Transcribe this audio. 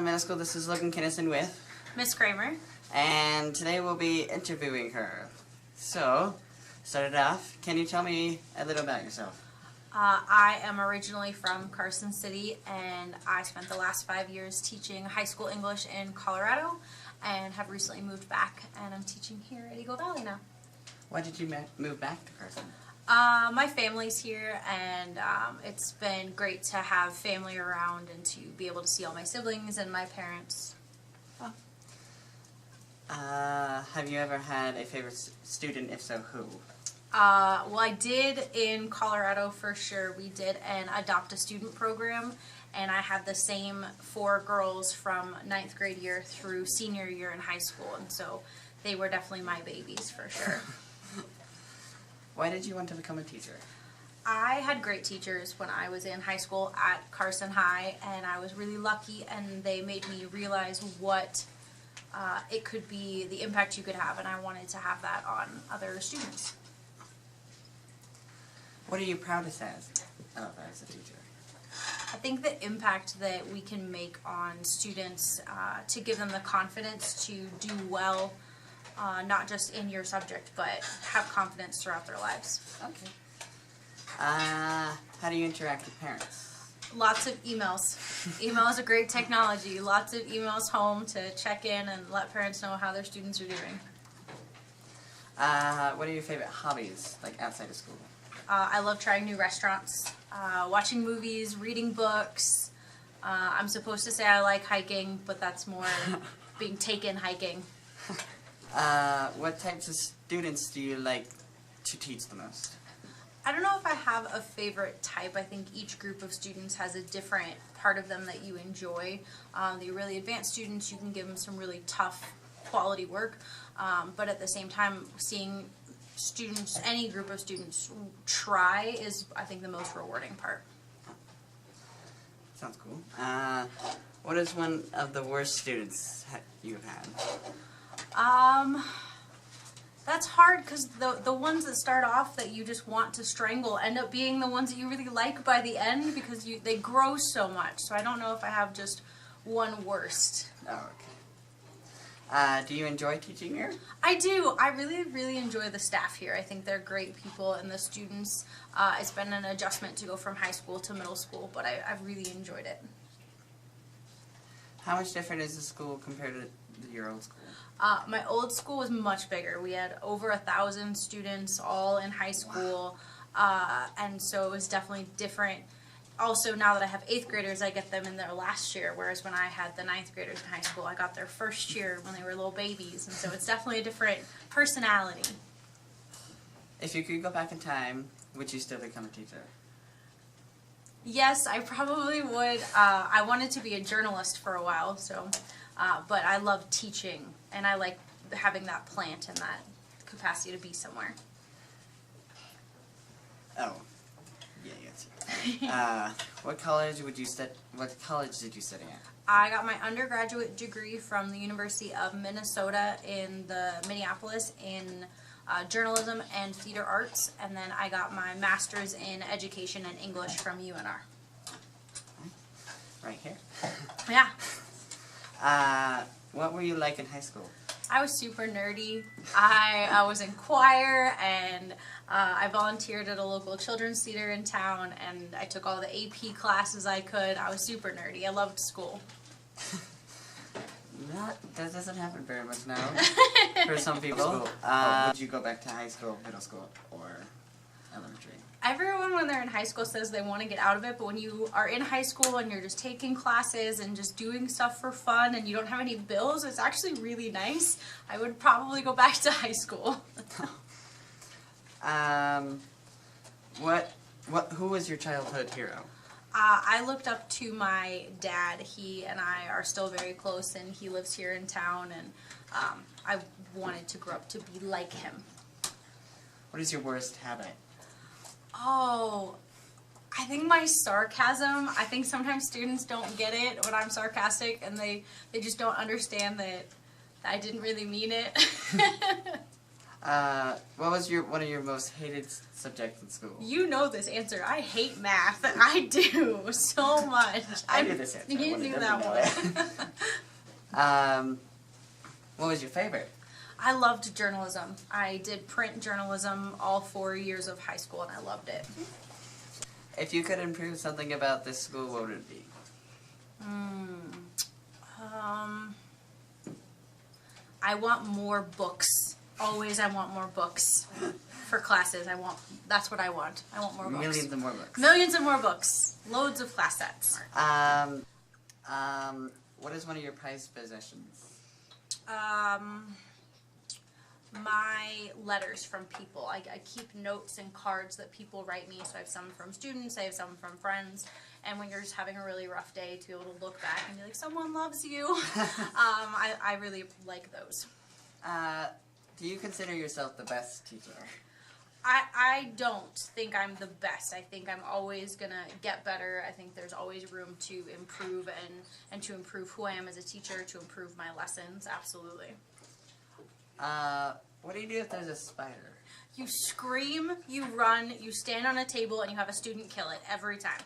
Middle School. This is Logan Kinnison with Miss Cramer. And today we'll be interviewing her. So, start it off. Can you tell me a little about yourself? I am originally from Carson City, and I spent the last 5 years teaching high school English in Colorado, and have recently moved back, and I'm teaching here at Eagle Valley now. Why did you move back to Carson? My family's here, and it's been great to have family around and to be able to see all my siblings and my parents. Oh. Have you ever had a favorite student? If so, who? Well, I did in Colorado for sure. We did an adopt a student program, and I had the same 4 girls from 9th grade year through senior year in high school, and so they were definitely my babies for sure. Why did you want to become a teacher? I had great teachers when I was in high school at Carson High, and I was really lucky, and they made me realize what it could be, the impact you could have, and I wanted to have that on other students. What are you proudest as a teacher? I think the impact that we can make on students to give them the confidence to do well, not just in your subject, but have confidence throughout their lives. Okay. How do you interact with parents? Lots of emails. Email is a great technology. Lots of emails home to check in and let parents know how their students are doing. What are your favorite hobbies, like outside of school? I love trying new restaurants, watching movies, reading books. I'm supposed to say I like hiking, but that's more being taken hiking. What types of students do you like to teach the most? I don't know if I have a favorite type. I think each group of students has a different part of them that you enjoy. The really advanced students, you can give them some really tough quality work, but at the same time, seeing students, any group of students try is, I think, the most rewarding part. Sounds cool. What is one of the worst students you've had? That's hard, because the ones that start off that you just want to strangle end up being the ones that you really like by the end, because they grow so much. So I don't know if I have just one worst. Oh, okay. Do you enjoy teaching here? I do. I really, really enjoy the staff here. I think they're great people, and the students, it's been an adjustment to go from high school to middle school, but I've really enjoyed it. How much different is the school compared to your old school? My old school was much bigger. We had over 1,000 students all in high school, and so it was definitely different. Also, now that I have 8th graders, I get them in their last year, whereas when I had the 9th graders in high school, I got their first year when they were little babies, and so it's definitely a different personality. If you could go back in time, would you still become a teacher? Yes, I probably would. I wanted to be a journalist for a while, so, but I love teaching, and I like having that plant and that capacity to be somewhere. Oh, yeah, yes. What college did you study at? I got my undergraduate degree from the University of Minnesota in Minneapolis in journalism and theater arts, and then I got my master's in education and English from UNR. Right here? Yeah. What were you like in high school? I was super nerdy. I was in choir, and I volunteered at a local children's theater in town, and I took all the AP classes I could. I was super nerdy. I loved school. That doesn't happen very much now for some people. Would you go back to high school, middle school, or elementary? Everyone when they're in high school says they want to get out of it, but when you are in high school and you're just taking classes and just doing stuff for fun and you don't have any bills, it's actually really nice. I would probably go back to high school. Who was your childhood hero? I looked up to my dad. He and I are still very close, and he lives here in town, and I wanted to grow up to be like him. What is your worst habit? Oh, I think my sarcasm. I think sometimes students don't get it when I'm sarcastic, and they just don't understand that I didn't really mean it. What was one of your most hated subjects in school? You know this answer. I hate math. I do so much. I knew this answer. You knew that one. What was your favorite? I loved journalism. I did print journalism all 4 years of high school, and I loved it. If you could improve something about this school, what would it be? I want more books. Always, I want more books for classes. That's what I want. I want more books. Millions and more books. Millions and more books. Loads of class sets. What is one of your prized possessions? My letters from people. I keep notes and cards that people write me. So I have some from students, I have some from friends. And when you're just having a really rough day, to be able to look back and be like, someone loves you. I really like those. Do you consider yourself the best teacher? I don't think I'm the best. I think I'm always going to get better. I think there's always room to improve and to improve who I am as a teacher, to improve my lessons. Absolutely. What do you do if there's a spider? You scream, you run, you stand on a table, and you have a student kill it every time.